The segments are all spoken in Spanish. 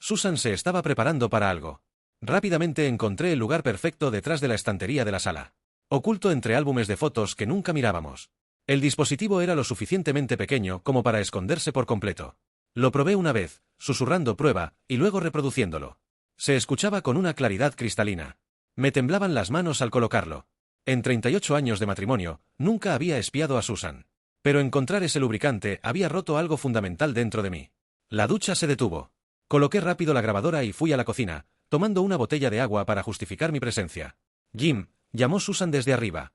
Susan se estaba preparando para algo. Rápidamente encontré el lugar perfecto detrás de la estantería de la sala, oculto entre álbumes de fotos que nunca mirábamos. El dispositivo era lo suficientemente pequeño como para esconderse por completo. Lo probé una vez, susurrando prueba, y luego reproduciéndolo. Se escuchaba con una claridad cristalina. Me temblaban las manos al colocarlo. En 38 años de matrimonio, nunca había espiado a Susan. Pero encontrar ese lubricante había roto algo fundamental dentro de mí. La ducha se detuvo. Coloqué rápido la grabadora y fui a la cocina, tomando una botella de agua para justificar mi presencia. Jim, llamó Susan desde arriba.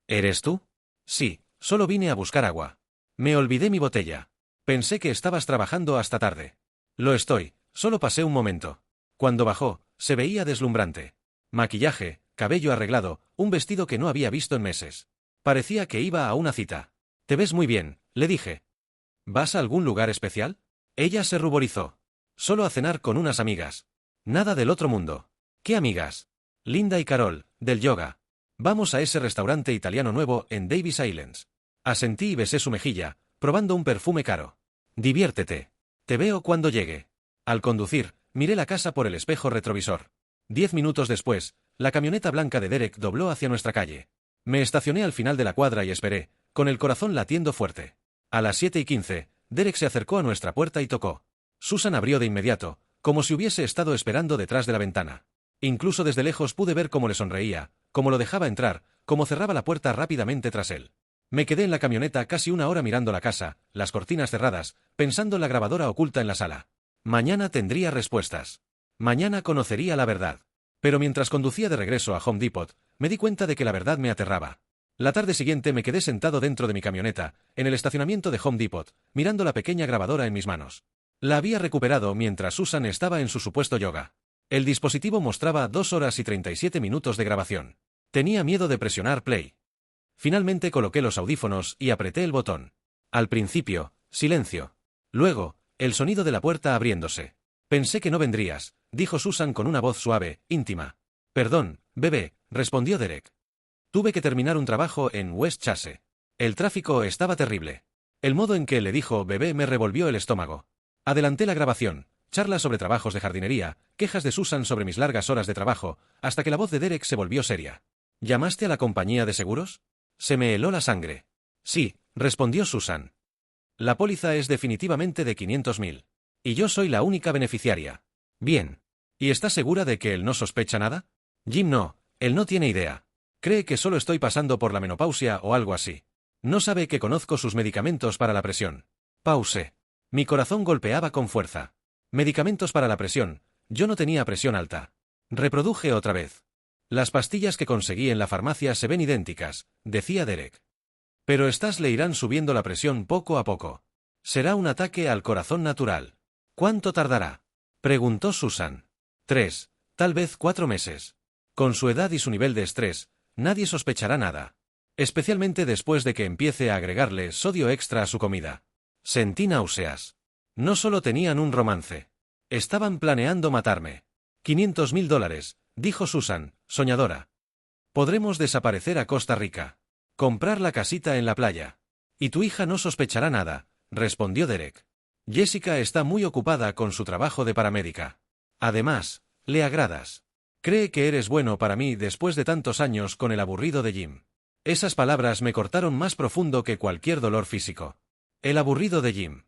¿Eres tú? Sí, solo vine a buscar agua. Me olvidé mi botella. Pensé que estabas trabajando hasta tarde. Lo estoy, solo pasé un momento. Cuando bajó, se veía deslumbrante. Maquillaje, cabello arreglado, un vestido que no había visto en meses. Parecía que iba a una cita. Te ves muy bien, le dije. ¿Vas a algún lugar especial? Ella se ruborizó. Solo a cenar con unas amigas. Nada del otro mundo. ¿Qué amigas? Linda y Carol, del yoga. Vamos a ese restaurante italiano nuevo en Davis Islands. Asentí y besé su mejilla, probando un perfume caro. Diviértete. Te veo cuando llegue. Al conducir, miré la casa por el espejo retrovisor. 10 minutos después, la camioneta blanca de Derek dobló hacia nuestra calle. Me estacioné al final de la cuadra y esperé, con el corazón latiendo fuerte. A las 7:15, Derek se acercó a nuestra puerta y tocó. Susan abrió de inmediato, como si hubiese estado esperando detrás de la ventana. Incluso desde lejos pude ver cómo le sonreía, cómo lo dejaba entrar, cómo cerraba la puerta rápidamente tras él. Me quedé en la camioneta casi una hora mirando la casa, las cortinas cerradas, pensando en la grabadora oculta en la sala. Mañana tendría respuestas. Mañana conocería la verdad. Pero mientras conducía de regreso a Home Depot, me di cuenta de que la verdad me aterraba. La tarde siguiente me quedé sentado dentro de mi camioneta, en el estacionamiento de Home Depot, mirando la pequeña grabadora en mis manos. La había recuperado mientras Susan estaba en su supuesto yoga. El dispositivo mostraba 2 horas y 37 minutos de grabación. Tenía miedo de presionar play. Finalmente coloqué los audífonos y apreté el botón. Al principio, silencio. Luego, el sonido de la puerta abriéndose. Pensé que no vendrías, dijo Susan con una voz suave, íntima. Perdón, bebé, respondió Derek. Tuve que terminar un trabajo en West Chase. El tráfico estaba terrible. El modo en que le dijo bebé me revolvió el estómago. Adelanté la grabación, charlas sobre trabajos de jardinería, quejas de Susan sobre mis largas horas de trabajo, hasta que la voz de Derek se volvió seria. ¿Llamaste a la compañía de seguros? Se me heló la sangre. Sí, respondió Susan. La póliza es definitivamente de 500.000. Y yo soy la única beneficiaria. Bien. ¿Y estás segura de que él no sospecha nada? Jim no, él no tiene idea. Cree que solo estoy pasando por la menopausia o algo así. No sabe que conozco sus medicamentos para la presión. Pause. Mi corazón golpeaba con fuerza. Medicamentos para la presión. Yo no tenía presión alta. Reproduje otra vez. Las pastillas que conseguí en la farmacia se ven idénticas, decía Derek. Pero estas le irán subiendo la presión poco a poco. Será un ataque al corazón natural. ¿Cuánto tardará? Preguntó Susan. 3, tal vez 4 meses. Con su edad y su nivel de estrés, nadie sospechará nada. Especialmente después de que empiece a agregarle sodio extra a su comida. Sentí náuseas. No solo tenían un romance. Estaban planeando matarme. $500.000, dijo Susan, soñadora. Podremos desaparecer a Costa Rica. Comprar la casita en la playa. Y tu hija no sospechará nada, respondió Derek. Jessica está muy ocupada con su trabajo de paramédica. Además, le agradas. Cree que eres bueno para mí después de tantos años con el aburrido de Jim. Esas palabras me cortaron más profundo que cualquier dolor físico. El aburrido de Jim.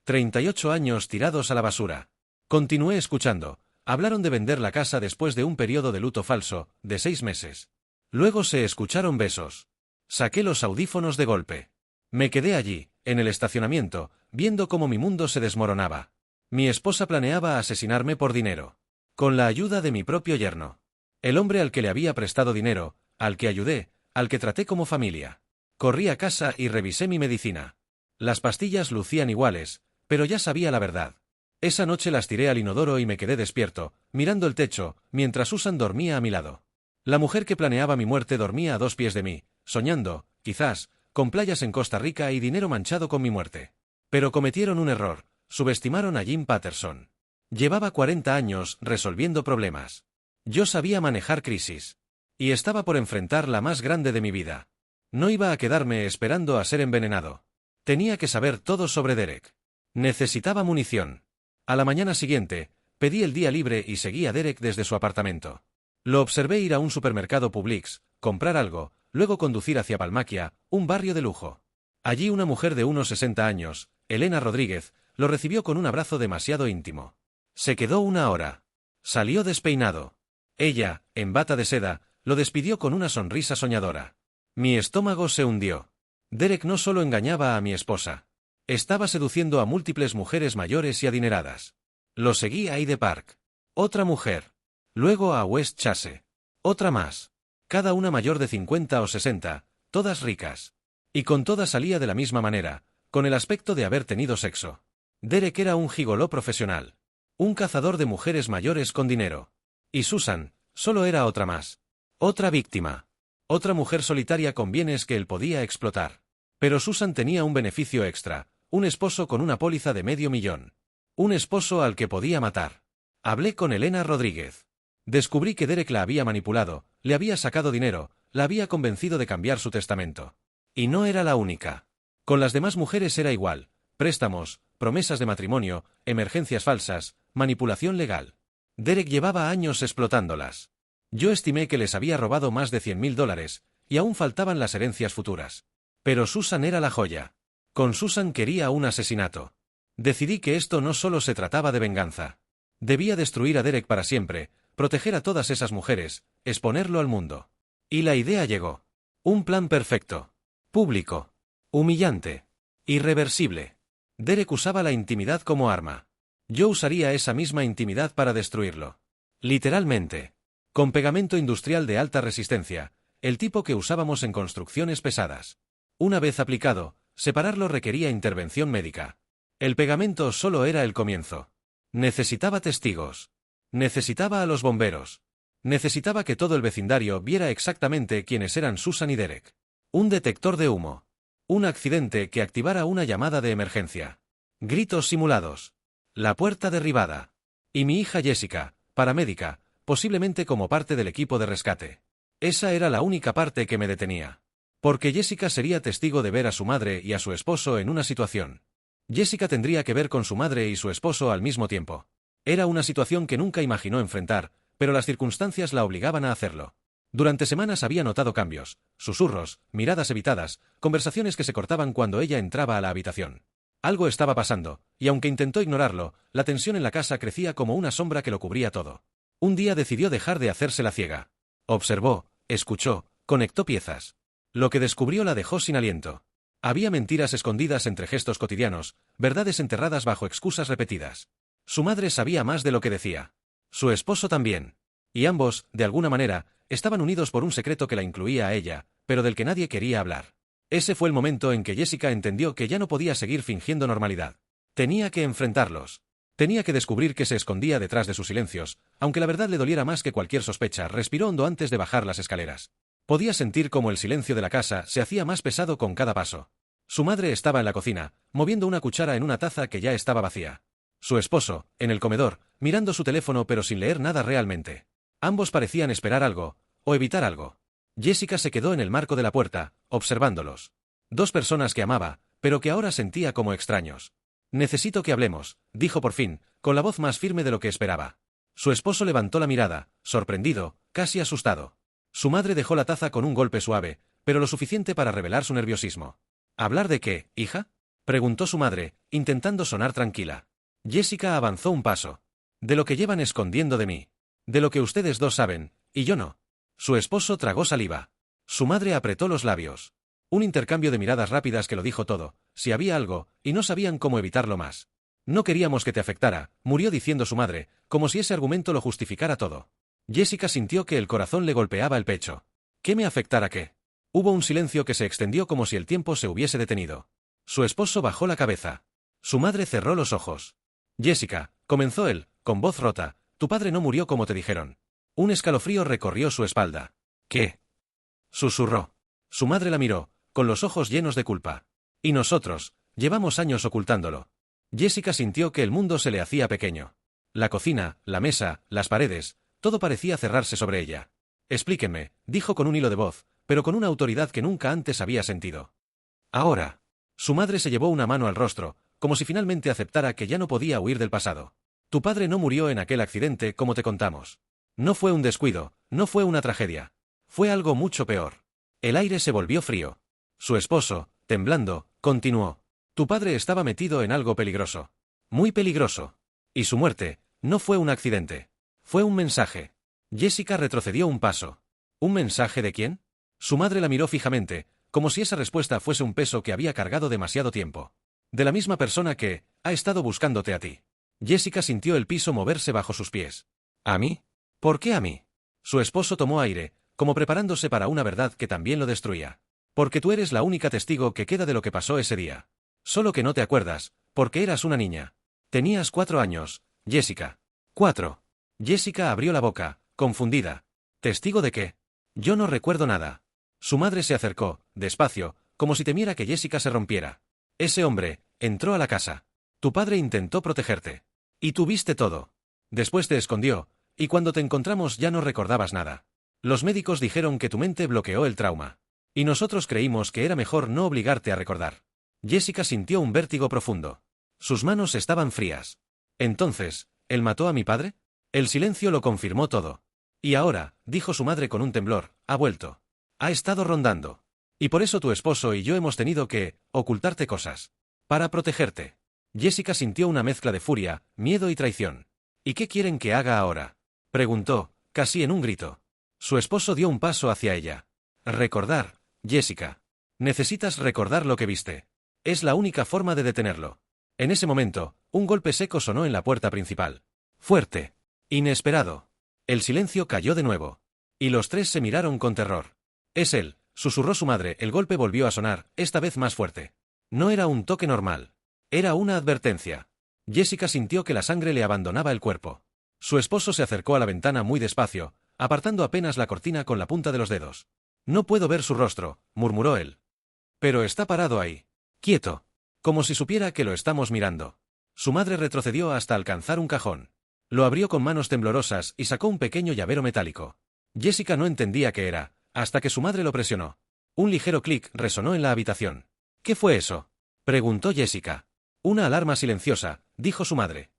38 años tirados a la basura. Continué escuchando. Hablaron de vender la casa después de un periodo de luto falso, de 6 meses. Luego se escucharon besos. Saqué los audífonos de golpe. Me quedé allí, en el estacionamiento, viendo cómo mi mundo se desmoronaba. Mi esposa planeaba asesinarme por dinero. Con la ayuda de mi propio yerno. El hombre al que le había prestado dinero, al que ayudé, al que traté como familia. Corrí a casa y revisé mi medicina. Las pastillas lucían iguales, pero ya sabía la verdad. Esa noche las tiré al inodoro y me quedé despierto, mirando el techo, mientras Susan dormía a mi lado. La mujer que planeaba mi muerte dormía a 2 pies de mí, soñando, quizás, con playas en Costa Rica y dinero manchado con mi muerte. Pero cometieron un error, subestimaron a Jim Patterson. Llevaba 40 años resolviendo problemas. Yo sabía manejar crisis. Y estaba por enfrentar la más grande de mi vida. No iba a quedarme esperando a ser envenenado. Tenía que saber todo sobre Derek. Necesitaba munición. A la mañana siguiente, Pedí el día libre y seguí a Derek desde su apartamento. Lo observé ir a un supermercado Publix, comprar algo, luego conducir hacia Palmaquia, un barrio de lujo. Allí una mujer de unos 60 años, Elena Rodríguez, lo recibió con un abrazo demasiado íntimo. Se quedó una hora. Salió despeinado. Ella, en bata de seda, lo despidió con una sonrisa soñadora. Mi estómago se hundió. Derek no solo engañaba a mi esposa. Estaba seduciendo a múltiples mujeres mayores y adineradas. Lo seguí a Hyde Park. Otra mujer. Luego a West Chase. Otra más. Cada una mayor de 50 o 60, todas ricas. Y con todas salía de la misma manera, con el aspecto de haber tenido sexo. Derek era un gigoló profesional. Un cazador de mujeres mayores con dinero. Y Susan, solo era otra más. Otra víctima. Otra mujer solitaria con bienes que él podía explotar. Pero Susan tenía un beneficio extra, un esposo con una póliza de $500,000. Un esposo al que podía matar. Hablé con Elena Rodríguez. Descubrí que Derek la había manipulado, le había sacado dinero, la había convencido de cambiar su testamento. Y no era la única. Con las demás mujeres era igual. Préstamos, promesas de matrimonio, emergencias falsas, manipulación legal. Derek llevaba años explotándolas. Yo estimé que les había robado más de $100,000, y aún faltaban las herencias futuras. Pero Susan era la joya. Con Susan quería un asesinato. Decidí que esto no solo se trataba de venganza. Debía destruir a Derek para siempre, proteger a todas esas mujeres, exponerlo al mundo. Y la idea llegó. Un plan perfecto. Público. Humillante. Irreversible. Derek usaba la intimidad como arma. Yo usaría esa misma intimidad para destruirlo. Literalmente. Con pegamento industrial de alta resistencia, el tipo que usábamos en construcciones pesadas. Una vez aplicado, separarlo requería intervención médica. El pegamento solo era el comienzo. Necesitaba testigos. Necesitaba a los bomberos. Necesitaba que todo el vecindario viera exactamente quiénes eran Susan y Derek. Un detector de humo. Un accidente que activara una llamada de emergencia. Gritos simulados. La puerta derribada. Y mi hija Jessica, paramédica, posiblemente como parte del equipo de rescate. Esa era la única parte que me detenía. Porque Jessica sería testigo de ver a su madre y a su esposo en una situación. Jessica tendría que ver con su madre y su esposo al mismo tiempo. Era una situación que nunca imaginó enfrentar, pero las circunstancias la obligaban a hacerlo. Durante semanas había notado cambios, susurros, miradas evitadas, conversaciones que se cortaban cuando ella entraba a la habitación. Algo estaba pasando, y aunque intentó ignorarlo, la tensión en la casa crecía como una sombra que lo cubría todo. Un día decidió dejar de hacerse la ciega. Observó, escuchó, conectó piezas. Lo que descubrió la dejó sin aliento. Había mentiras escondidas entre gestos cotidianos, verdades enterradas bajo excusas repetidas. Su madre sabía más de lo que decía. Su esposo también. Y ambos, de alguna manera, estaban unidos por un secreto que la incluía a ella, pero del que nadie quería hablar. Ese fue el momento en que Jessica entendió que ya no podía seguir fingiendo normalidad. Tenía que enfrentarlos. Tenía que descubrir que se escondía detrás de sus silencios, aunque la verdad le doliera más que cualquier sospecha. Respiró hondo antes de bajar las escaleras. Podía sentir cómo el silencio de la casa se hacía más pesado con cada paso. Su madre estaba en la cocina, moviendo una cuchara en una taza que ya estaba vacía. Su esposo, en el comedor, mirando su teléfono pero sin leer nada realmente. Ambos parecían esperar algo, o evitar algo. Jessica se quedó en el marco de la puerta, observándolos. Dos personas que amaba, pero que ahora sentía como extraños. Necesito que hablemos, dijo por fin, con la voz más firme de lo que esperaba. Su esposo levantó la mirada, sorprendido, casi asustado. Su madre dejó la taza con un golpe suave, pero lo suficiente para revelar su nerviosismo. ¿Hablar de qué, hija?, preguntó su madre, intentando sonar tranquila. Jessica avanzó un paso. De lo que llevan escondiendo de mí. De lo que ustedes dos saben, y yo no. Su esposo tragó saliva. Su madre apretó los labios. Un intercambio de miradas rápidas que lo dijo todo, si había algo, y no sabían cómo evitarlo más. No queríamos que te afectara, murió diciendo su madre, como si ese argumento lo justificara todo. Jessica sintió que el corazón le golpeaba el pecho. ¿Qué me afectara qué? Hubo un silencio que se extendió como si el tiempo se hubiese detenido. Su esposo bajó la cabeza. Su madre cerró los ojos. Jessica, comenzó él, con voz rota, tu padre no murió como te dijeron. Un escalofrío recorrió su espalda. ¿Qué?, susurró. Su madre la miró, con los ojos llenos de culpa. Y nosotros, llevamos años ocultándolo. Jessica sintió que el mundo se le hacía pequeño. La cocina, la mesa, las paredes, todo parecía cerrarse sobre ella. Explíquenme, dijo con un hilo de voz, pero con una autoridad que nunca antes había sentido. Ahora. Su madre se llevó una mano al rostro, como si finalmente aceptara que ya no podía huir del pasado. Tu padre no murió en aquel accidente como te contamos. No fue un descuido, no fue una tragedia. Fue algo mucho peor. El aire se volvió frío. Su esposo, temblando, continuó. Tu padre estaba metido en algo peligroso. Muy peligroso. Y su muerte, no fue un accidente. Fue un mensaje. Jessica retrocedió un paso. ¿Un mensaje de quién? Su madre la miró fijamente, como si esa respuesta fuese un peso que había cargado demasiado tiempo. De la misma persona que ha estado buscándote a ti. Jessica sintió el piso moverse bajo sus pies. ¿A mí? ¿Por qué a mí? Su esposo tomó aire, como preparándose para una verdad que también lo destruía. Porque tú eres la única testigo que queda de lo que pasó ese día. Solo que no te acuerdas, porque eras una niña. Tenías 4 años, Jessica. 4. Jessica abrió la boca, confundida. ¿Testigo de qué? Yo no recuerdo nada. Su madre se acercó, despacio, como si temiera que Jessica se rompiera. Ese hombre entró a la casa. Tu padre intentó protegerte. Y tú viste todo. Después te escondió, y cuando te encontramos ya no recordabas nada. Los médicos dijeron que tu mente bloqueó el trauma. Y nosotros creímos que era mejor no obligarte a recordar. Jessica sintió un vértigo profundo. Sus manos estaban frías. Entonces, ¿él mató a mi padre? El silencio lo confirmó todo. Y ahora, dijo su madre con un temblor, ha vuelto. Ha estado rondando. Y por eso tu esposo y yo hemos tenido que ocultarte cosas. Para protegerte. Jessica sintió una mezcla de furia, miedo y traición. ¿Y qué quieren que haga ahora? Preguntó, casi en un grito. Su esposo dio un paso hacia ella. Recordar, Jessica. Necesitas recordar lo que viste. Es la única forma de detenerlo. En ese momento, un golpe seco sonó en la puerta principal. Fuerte. Inesperado. El silencio cayó de nuevo. Y los tres se miraron con terror. Es él, susurró su madre. El golpe volvió a sonar, esta vez más fuerte. No era un toque normal. Era una advertencia. Jessica sintió que la sangre le abandonaba el cuerpo. Su esposo se acercó a la ventana muy despacio, apartando apenas la cortina con la punta de los dedos. No puedo ver su rostro, murmuró él. Pero está parado ahí. Quieto. Como si supiera que lo estamos mirando. Su madre retrocedió hasta alcanzar un cajón. Lo abrió con manos temblorosas y sacó un pequeño llavero metálico. Jessica no entendía qué era, hasta que su madre lo presionó. Un ligero clic resonó en la habitación. ¿Qué fue eso? Preguntó Jessica. Una alarma silenciosa, dijo su madre.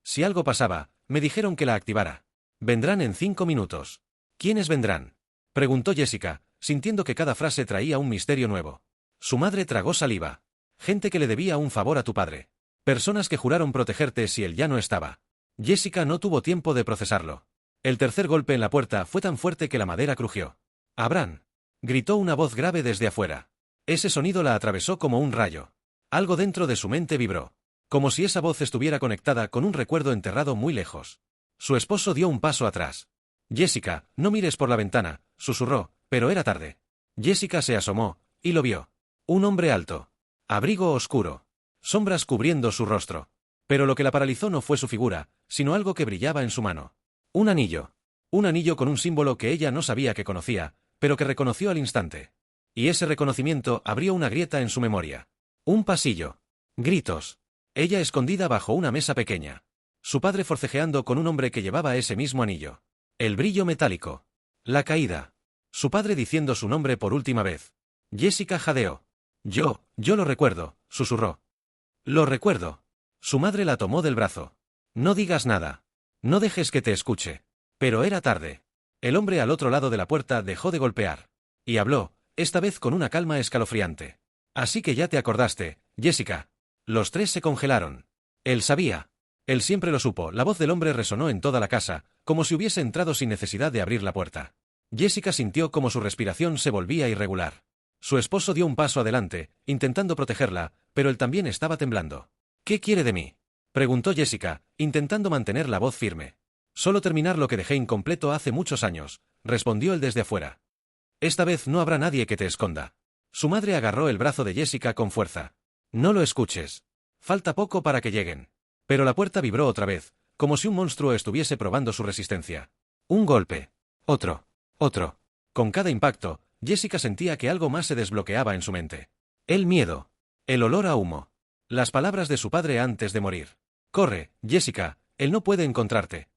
Si algo pasaba, me dijeron que la activara. Vendrán en 5 minutos. ¿Quiénes vendrán? Preguntó Jessica, sintiendo que cada frase traía un misterio nuevo. Su madre tragó saliva. Gente que le debía un favor a tu padre. Personas que juraron protegerte si él ya no estaba. Jessica no tuvo tiempo de procesarlo. El tercer golpe en la puerta fue tan fuerte que la madera crujió. «Abraham», gritó una voz grave desde afuera. Ese sonido la atravesó como un rayo. Algo dentro de su mente vibró. Como si esa voz estuviera conectada con un recuerdo enterrado muy lejos. Su esposo dio un paso atrás. «Jessica, no mires por la ventana», susurró, pero era tarde. Jessica se asomó, y lo vio. Un hombre alto. Abrigo oscuro. Sombras cubriendo su rostro. Pero lo que la paralizó no fue su figura, sino algo que brillaba en su mano. Un anillo. Un anillo con un símbolo que ella no sabía que conocía, pero que reconoció al instante. Y ese reconocimiento abrió una grieta en su memoria. Un pasillo. Gritos. Ella escondida bajo una mesa pequeña. Su padre forcejeando con un hombre que llevaba ese mismo anillo. El brillo metálico. La caída. Su padre diciendo su nombre por última vez. Jessica jadeó. Yo lo recuerdo, susurró. Lo recuerdo. Su madre la tomó del brazo. No digas nada. No dejes que te escuche. Pero era tarde. El hombre al otro lado de la puerta dejó de golpear. Y habló, esta vez con una calma escalofriante. Así que ya te acordaste, Jessica. Los tres se congelaron. Él sabía. Él siempre lo supo. La voz del hombre resonó en toda la casa, como si hubiese entrado sin necesidad de abrir la puerta. Jessica sintió como su respiración se volvía irregular. Su esposo dio un paso adelante, intentando protegerla, pero él también estaba temblando. ¿Qué quiere de mí?, preguntó Jessica, intentando mantener la voz firme. Solo terminar lo que dejé incompleto hace muchos años, respondió él desde afuera. Esta vez no habrá nadie que te esconda. Su madre agarró el brazo de Jessica con fuerza. No lo escuches. Falta poco para que lleguen. Pero la puerta vibró otra vez, como si un monstruo estuviese probando su resistencia. Un golpe. Otro. Otro. Con cada impacto, Jessica sentía que algo más se desbloqueaba en su mente. El miedo. El olor a humo. Las palabras de su padre antes de morir. Corre, Jessica, él no puede encontrarte.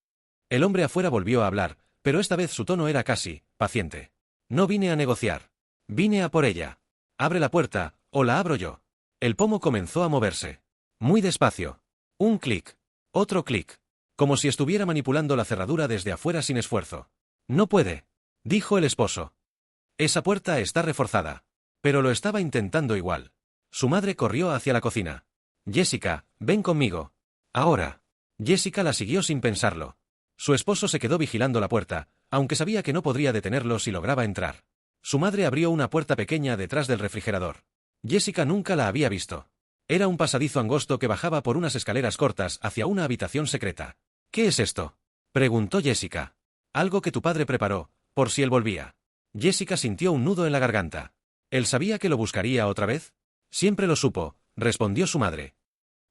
El hombre afuera volvió a hablar, pero esta vez su tono era casi paciente. No vine a negociar. Vine a por ella. Abre la puerta, o la abro yo. El pomo comenzó a moverse. Muy despacio. Un clic. Otro clic. como si estuviera manipulando la cerradura desde afuera sin esfuerzo. No puede, dijo el esposo. Esa puerta está reforzada. Pero lo estaba intentando igual. Su madre corrió hacia la cocina. Jessica, ven conmigo. Ahora. Jessica la siguió sin pensarlo. Su esposo se quedó vigilando la puerta, aunque sabía que no podría detenerlo si lograba entrar. Su madre abrió una puerta pequeña detrás del refrigerador. Jessica nunca la había visto. Era un pasadizo angosto que bajaba por unas escaleras cortas hacia una habitación secreta. ¿Qué es esto?, preguntó Jessica. Algo que tu padre preparó, por si él volvía. Jessica sintió un nudo en la garganta. ¿Él sabía que lo buscaría otra vez? Siempre lo supo, respondió su madre.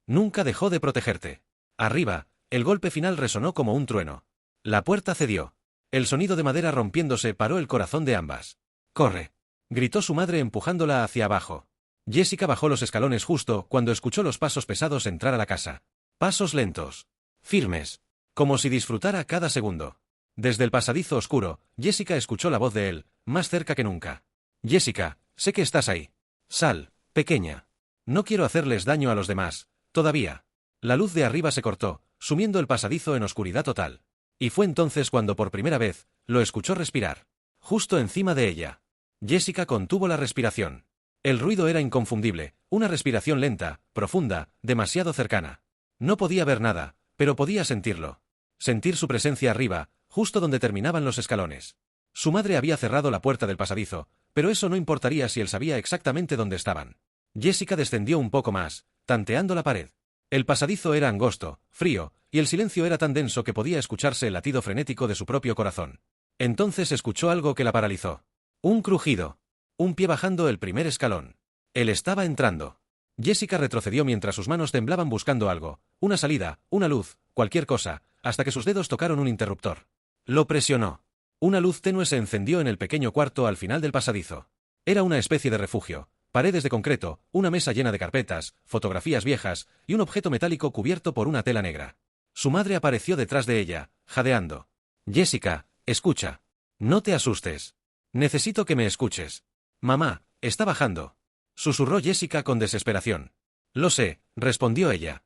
Nunca dejó de protegerte. Arriba, el golpe final resonó como un trueno. La puerta cedió. El sonido de madera rompiéndose paró el corazón de ambas. ¡Corre!, gritó su madre empujándola hacia abajo. Jessica bajó los escalones justo cuando escuchó los pasos pesados entrar a la casa. Pasos lentos. Firmes. Como si disfrutara cada segundo. Desde el pasadizo oscuro, Jessica escuchó la voz de él, más cerca que nunca. Jessica, sé que estás ahí. Sal, pequeña. No quiero hacerles daño a los demás, todavía. La luz de arriba se cortó, sumiendo el pasadizo en oscuridad total. Y fue entonces cuando por primera vez, lo escuchó respirar. Justo encima de ella. Jessica contuvo la respiración. El ruido era inconfundible, una respiración lenta, profunda, demasiado cercana. No podía ver nada, pero podía sentirlo. Sentir su presencia arriba, justo donde terminaban los escalones. Su madre había cerrado la puerta del pasadizo, pero eso no importaría si él sabía exactamente dónde estaban. Jessica descendió un poco más, tanteando la pared. El pasadizo era angosto, frío, y el silencio era tan denso que podía escucharse el latido frenético de su propio corazón. Entonces escuchó algo que la paralizó. Un crujido. Un pie bajando el primer escalón. Él estaba entrando. Jessica retrocedió mientras sus manos temblaban buscando algo, una salida, una luz, cualquier cosa, hasta que sus dedos tocaron un interruptor. Lo presionó. Una luz tenue se encendió en el pequeño cuarto al final del pasadizo. Era una especie de refugio, paredes de concreto, una mesa llena de carpetas, fotografías viejas, y un objeto metálico cubierto por una tela negra. Su madre apareció detrás de ella, jadeando. Jessica, escucha. No te asustes. Necesito que me escuches. Mamá, está bajando. Susurró Jessica con desesperación. Lo sé, respondió ella.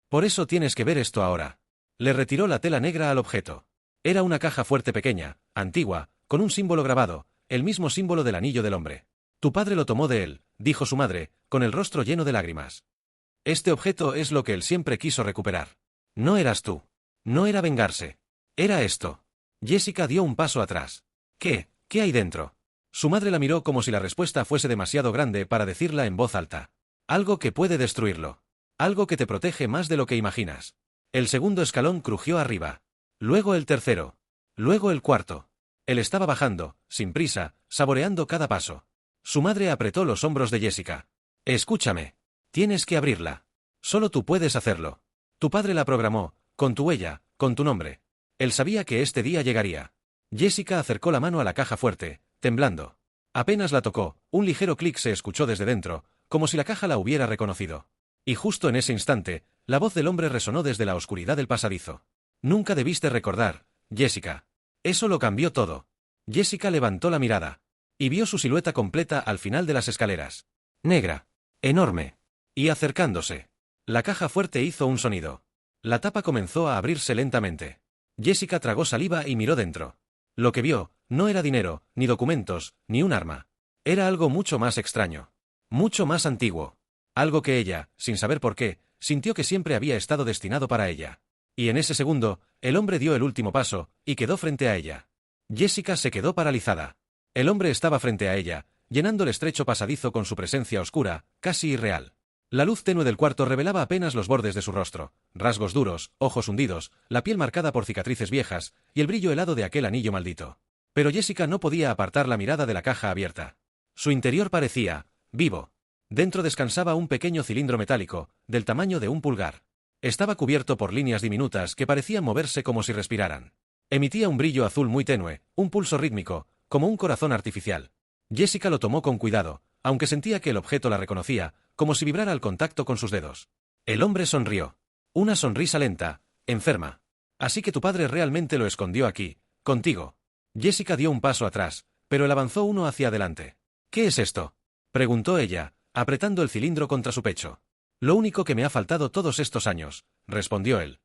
Por eso tienes que ver esto ahora. Le retiró la tela negra al objeto. Era una caja fuerte pequeña, antigua, con un símbolo grabado, el mismo símbolo del anillo del hombre. Tu padre lo tomó de él, dijo su madre, con el rostro lleno de lágrimas. Este objeto es lo que él siempre quiso recuperar. No eras tú. No era vengarse. Era esto. Jessica dio un paso atrás. ¿Qué? ¿Qué hay dentro? Su madre la miró como si la respuesta fuese demasiado grande para decirla en voz alta. Algo que puede destruirlo. Algo que te protege más de lo que imaginas. El segundo escalón crujió arriba. Luego el tercero. Luego el cuarto. Él estaba bajando, sin prisa, saboreando cada paso. Su madre apretó los hombros de Jessica. Escúchame. Tienes que abrirla. Solo tú puedes hacerlo. Tu padre la programó, con tu huella, con tu nombre. Él sabía que este día llegaría. Jessica acercó la mano a la caja fuerte, temblando. Apenas la tocó, un ligero clic se escuchó desde dentro, como si la caja la hubiera reconocido. Y justo en ese instante, la voz del hombre resonó desde la oscuridad del pasadizo. Nunca debiste recordar, Jessica. Eso lo cambió todo. Jessica levantó la mirada. Y vio su silueta completa al final de las escaleras. Negra. Enorme. Y acercándose. La caja fuerte hizo un sonido. La tapa comenzó a abrirse lentamente. Jessica tragó saliva y miró dentro. Lo que vio, no era dinero, ni documentos, ni un arma. Era algo mucho más extraño. Mucho más antiguo. Algo que ella, sin saber por qué, sintió que siempre había estado destinado para ella. Y en ese segundo, el hombre dio el último paso, y quedó frente a ella. Jessica se quedó paralizada. El hombre estaba frente a ella, llenando el estrecho pasadizo con su presencia oscura, casi irreal. La luz tenue del cuarto revelaba apenas los bordes de su rostro, rasgos duros, ojos hundidos, la piel marcada por cicatrices viejas, y el brillo helado de aquel anillo maldito. Pero Jessica no podía apartar la mirada de la caja abierta. Su interior parecía vivo. Dentro descansaba un pequeño cilindro metálico, del tamaño de un pulgar. Estaba cubierto por líneas diminutas que parecían moverse como si respiraran. Emitía un brillo azul muy tenue, un pulso rítmico, como un corazón artificial. Jessica lo tomó con cuidado, aunque sentía que el objeto la reconocía, como si vibrara al contacto con sus dedos. El hombre sonrió. Una sonrisa lenta, enferma. Así que tu padre realmente lo escondió aquí, contigo. Jessica dio un paso atrás, pero él avanzó uno hacia adelante. ¿Qué es esto?, preguntó ella, apretando el cilindro contra su pecho. Lo único que me ha faltado todos estos años, respondió él.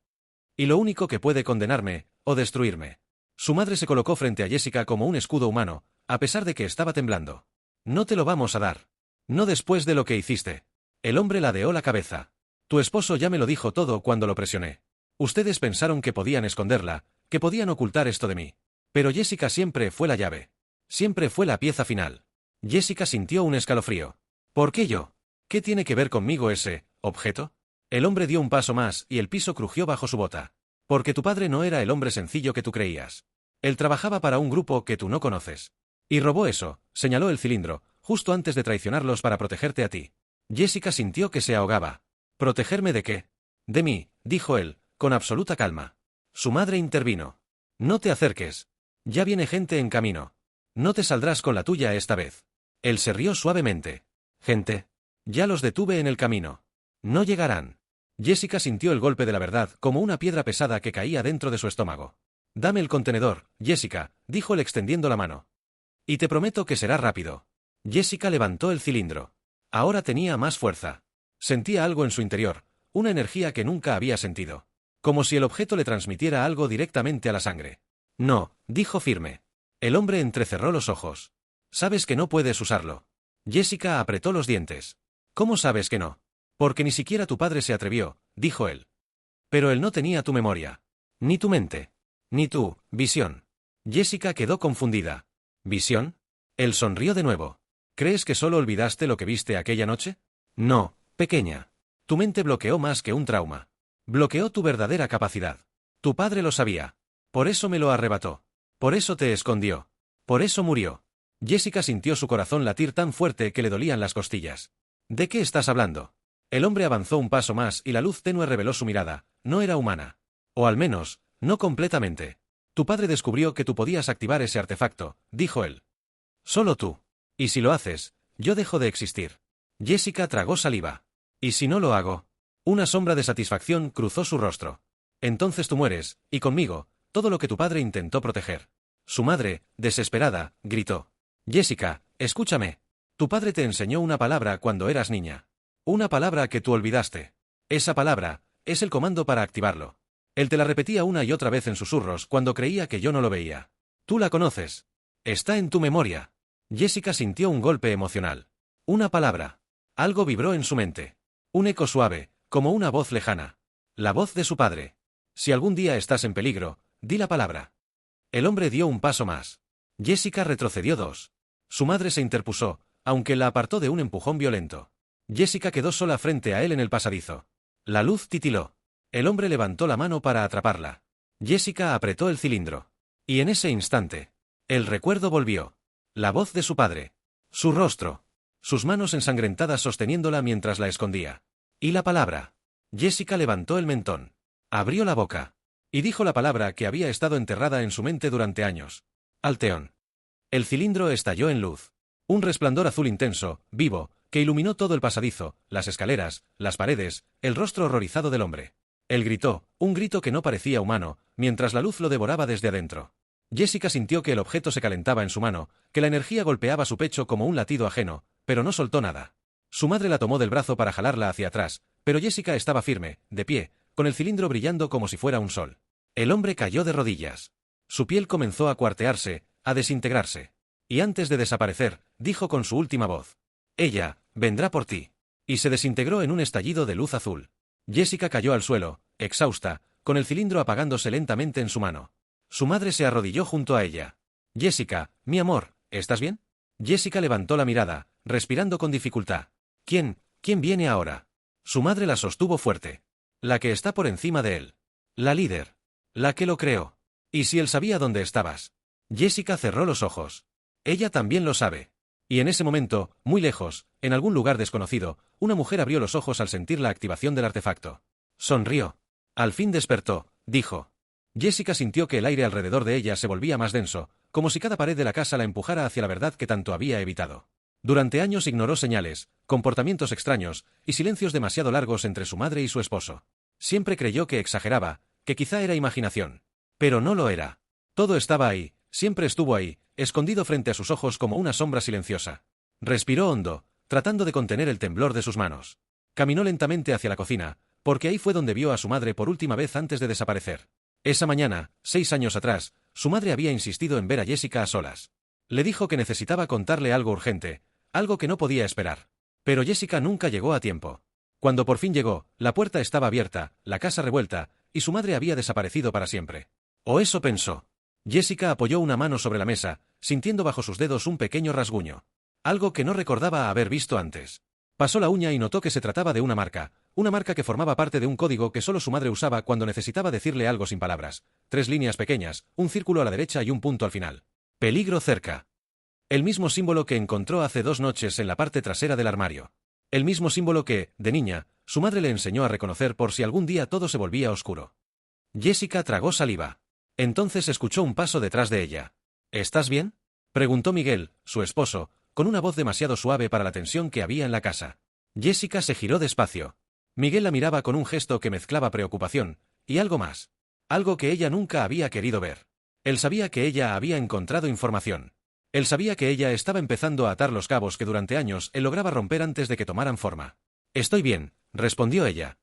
Y lo único que puede condenarme, o destruirme. Su madre se colocó frente a Jessica como un escudo humano, a pesar de que estaba temblando. No te lo vamos a dar. No después de lo que hiciste. El hombre ladeó la cabeza. Tu esposo ya me lo dijo todo cuando lo presioné. Ustedes pensaron que podían esconderla, que podían ocultar esto de mí. Pero Jessica siempre fue la llave. Siempre fue la pieza final. Jessica sintió un escalofrío. ¿Por qué yo? ¿Qué tiene que ver conmigo ese objeto? El hombre dio un paso más y el piso crujió bajo su bota. Porque tu padre no era el hombre sencillo que tú creías. Él trabajaba para un grupo que tú no conoces. Y robó eso, señaló el cilindro, justo antes de traicionarlos para protegerte a ti. Jessica sintió que se ahogaba. ¿Protegerme de qué? De mí, dijo él, con absoluta calma. Su madre intervino. No te acerques. Ya viene gente en camino. No te saldrás con la tuya esta vez. Él se rió suavemente. ¿Gente? Ya los detuve en el camino. No llegarán. Jessica sintió el golpe de la verdad como una piedra pesada que caía dentro de su estómago. Dame el contenedor, Jessica, dijo él extendiendo la mano. Y te prometo que será rápido. Jessica levantó el cilindro. Ahora tenía más fuerza. Sentía algo en su interior, una energía que nunca había sentido. Como si el objeto le transmitiera algo directamente a la sangre. No, dijo firme. El hombre entrecerró los ojos. Sabes que no puedes usarlo. Jessica apretó los dientes. ¿Cómo sabes que no? Porque ni siquiera tu padre se atrevió, dijo él. Pero él no tenía tu memoria. Ni tu mente. Ni tu visión. Jessica quedó confundida. ¿Visión? Él sonrió de nuevo. ¿Crees que solo olvidaste lo que viste aquella noche? No, pequeña. Tu mente bloqueó más que un trauma. Bloqueó tu verdadera capacidad. Tu padre lo sabía. Por eso me lo arrebató. Por eso te escondió. Por eso murió. Jessica sintió su corazón latir tan fuerte que le dolían las costillas. ¿De qué estás hablando? El hombre avanzó un paso más y la luz tenue reveló su mirada. No era humana. O al menos, no completamente. Tu padre descubrió que tú podías activar ese artefacto, dijo él. Solo tú. Y si lo haces, yo dejo de existir. Jessica tragó saliva. ¿Y si no lo hago? Una sombra de satisfacción cruzó su rostro. Entonces tú mueres, y conmigo, todo lo que tu padre intentó proteger. Su madre, desesperada, gritó. Jessica, escúchame. Tu padre te enseñó una palabra cuando eras niña. Una palabra que tú olvidaste. Esa palabra, es el comando para activarlo. Él te la repetía una y otra vez en susurros cuando creía que yo no lo veía. Tú la conoces. Está en tu memoria. Jessica sintió un golpe emocional. Una palabra. Algo vibró en su mente. Un eco suave, como una voz lejana. La voz de su padre. Si algún día estás en peligro, di la palabra. El hombre dio un paso más. Jessica retrocedió dos. Su madre se interpuso, aunque la apartó de un empujón violento. Jessica quedó sola frente a él en el pasadizo. La luz titiló. El hombre levantó la mano para atraparla. Jessica apretó el cilindro. Y en ese instante, el recuerdo volvió. La voz de su padre. Su rostro. Sus manos ensangrentadas sosteniéndola mientras la escondía. Y la palabra. Jessica levantó el mentón. Abrió la boca. Y dijo la palabra que había estado enterrada en su mente durante años. Alteón. El cilindro estalló en luz. Un resplandor azul intenso, vivo, que iluminó todo el pasadizo, las escaleras, las paredes, el rostro horrorizado del hombre. Él gritó, un grito que no parecía humano, mientras la luz lo devoraba desde adentro. Jessica sintió que el objeto se calentaba en su mano, que la energía golpeaba su pecho como un latido ajeno, pero no soltó nada. Su madre la tomó del brazo para jalarla hacia atrás, pero Jessica estaba firme, de pie, con el cilindro brillando como si fuera un sol. El hombre cayó de rodillas. Su piel comenzó a cuartearse, a desintegrarse. Y antes de desaparecer, dijo con su última voz. Ella, vendrá por ti. Y se desintegró en un estallido de luz azul. Jessica cayó al suelo, exhausta, con el cilindro apagándose lentamente en su mano. Su madre se arrodilló junto a ella. Jessica, mi amor, ¿estás bien? Jessica levantó la mirada, respirando con dificultad. ¿Quién viene ahora? Su madre la sostuvo fuerte. La que está por encima de él. La líder. La que lo creó. ¿Y si él sabía dónde estabas? Jessica cerró los ojos. Ella también lo sabe. Y en ese momento, muy lejos, en algún lugar desconocido, una mujer abrió los ojos al sentir la activación del artefacto. Sonrió. Al fin despertó, dijo. Jessica sintió que el aire alrededor de ella se volvía más denso, como si cada pared de la casa la empujara hacia la verdad que tanto había evitado. Durante años ignoró señales, comportamientos extraños, y silencios demasiado largos entre su madre y su esposo. Siempre creyó que exageraba, que quizá era imaginación. Pero no lo era. Todo estaba ahí, siempre estuvo ahí, escondido frente a sus ojos como una sombra silenciosa. Respiró hondo, tratando de contener el temblor de sus manos. Caminó lentamente hacia la cocina, porque ahí fue donde vio a su madre por última vez antes de desaparecer. Esa mañana, 6 años atrás, su madre había insistido en ver a Jessica a solas. Le dijo que necesitaba contarle algo urgente, algo que no podía esperar. Pero Jessica nunca llegó a tiempo. Cuando por fin llegó, la puerta estaba abierta, la casa revuelta, y su madre había desaparecido para siempre. O eso pensó. Jessica apoyó una mano sobre la mesa, sintiendo bajo sus dedos un pequeño rasguño. Algo que no recordaba haber visto antes. Pasó la uña y notó que se trataba de una marca que formaba parte de un código que solo su madre usaba cuando necesitaba decirle algo sin palabras. 3 líneas pequeñas, un círculo a la derecha y un punto al final. Peligro cerca. El mismo símbolo que encontró hace 2 noches en la parte trasera del armario. El mismo símbolo que, de niña, su madre le enseñó a reconocer por si algún día todo se volvía oscuro. Jessica tragó saliva. Entonces escuchó un paso detrás de ella. ¿Estás bien?, preguntó Miguel, su esposo, con una voz demasiado suave para la tensión que había en la casa. Jessica se giró despacio. Miguel la miraba con un gesto que mezclaba preocupación, y algo más. Algo que ella nunca había querido ver. Él sabía que ella había encontrado información. Él sabía que ella estaba empezando a atar los cabos que durante años él lograba romper antes de que tomaran forma. Estoy bien, respondió ella.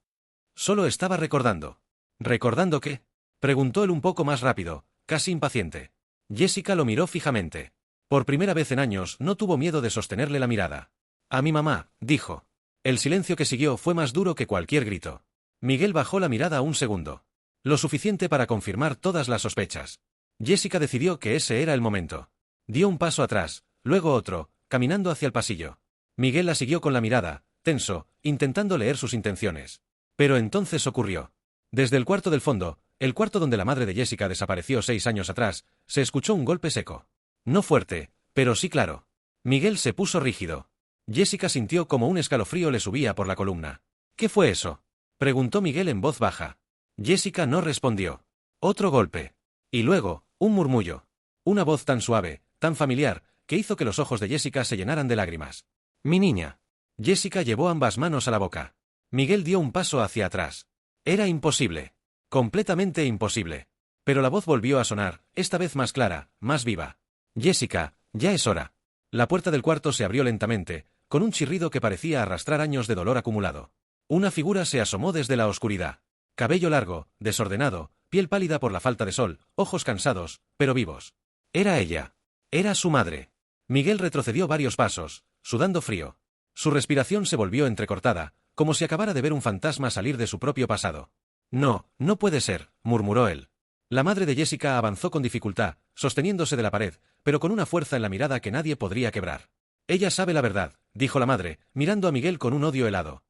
Solo estaba recordando. ¿Recordando qué?, preguntó él un poco más rápido, casi impaciente. Jessica lo miró fijamente. Por primera vez en años no tuvo miedo de sostenerle la mirada. A mi mamá, dijo. El silencio que siguió fue más duro que cualquier grito. Miguel bajó la mirada un segundo. Lo suficiente para confirmar todas las sospechas. Jessica decidió que ese era el momento. Dio un paso atrás, luego otro, caminando hacia el pasillo. Miguel la siguió con la mirada, tenso, intentando leer sus intenciones. Pero entonces ocurrió. Desde el cuarto del fondo, el cuarto donde la madre de Jessica desapareció 6 años atrás, se escuchó un golpe seco. No fuerte, pero sí claro. Miguel se puso rígido. Jessica sintió como un escalofrío le subía por la columna. ¿Qué fue eso?, preguntó Miguel en voz baja. Jessica no respondió. Otro golpe. Y luego, un murmullo. Una voz tan suave, tan familiar, que hizo que los ojos de Jessica se llenaran de lágrimas. Mi niña. Jessica llevó ambas manos a la boca. Miguel dio un paso hacia atrás. Era imposible. Completamente imposible. Pero la voz volvió a sonar, esta vez más clara, más viva. Jessica, ya es hora. La puerta del cuarto se abrió lentamente, con un chirrido que parecía arrastrar años de dolor acumulado. Una figura se asomó desde la oscuridad. Cabello largo, desordenado, piel pálida por la falta de sol, ojos cansados, pero vivos. Era ella. Era su madre. Miguel retrocedió varios pasos, sudando frío. Su respiración se volvió entrecortada, como si acabara de ver un fantasma salir de su propio pasado. No, no puede ser, murmuró él. La madre de Jessica avanzó con dificultad, sosteniéndose de la pared, pero con una fuerza en la mirada que nadie podría quebrar. Ella sabe la verdad, dijo la madre, mirando a Miguel con un odio helado.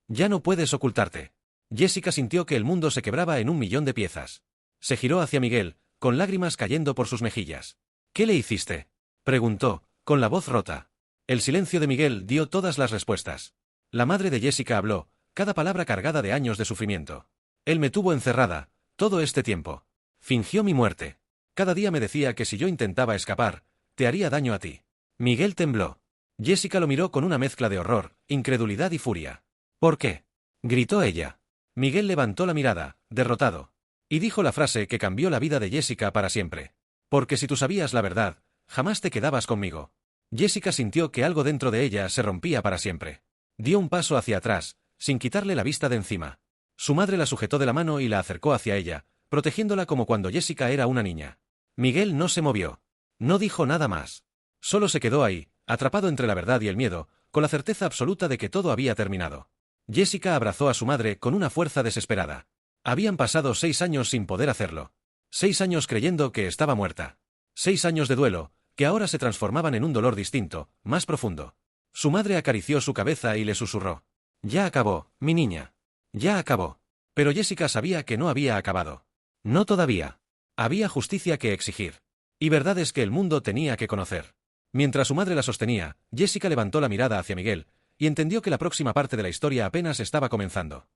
Ya no puedes ocultarte. Jessica sintió que el mundo se quebraba en 1.000.000 de piezas. Se giró hacia Miguel, con lágrimas cayendo por sus mejillas. ¿Qué le hiciste?, preguntó, con la voz rota. El silencio de Miguel dio todas las respuestas. La madre de Jessica habló, cada palabra cargada de años de sufrimiento. Él me tuvo encerrada, todo este tiempo. Fingió mi muerte. Cada día me decía que si yo intentaba escapar, te haría daño a ti. Miguel tembló. Jessica lo miró con una mezcla de horror, incredulidad y furia. ¿Por qué?, gritó ella. Miguel levantó la mirada, derrotado. Y dijo la frase que cambió la vida de Jessica para siempre. Porque si tú sabías la verdad, jamás te quedabas conmigo. Jessica sintió que algo dentro de ella se rompía para siempre. Dio un paso hacia atrás, sin quitarle la vista de encima. Su madre la sujetó de la mano y la acercó hacia ella, protegiéndola como cuando Jessica era una niña. Miguel no se movió. No dijo nada más. Solo se quedó ahí, atrapado entre la verdad y el miedo, con la certeza absoluta de que todo había terminado. Jessica abrazó a su madre con una fuerza desesperada. Habían pasado 6 años sin poder hacerlo. 6 años creyendo que estaba muerta. 6 años de duelo, que ahora se transformaban en un dolor distinto, más profundo. Su madre acarició su cabeza y le susurró. Ya acabó, mi niña. Ya acabó. Pero Jessica sabía que no había acabado. No todavía. Había justicia que exigir. Y verdades que el mundo tenía que conocer. Mientras su madre la sostenía, Jessica levantó la mirada hacia Miguel, y entendió que la próxima parte de la historia apenas estaba comenzando.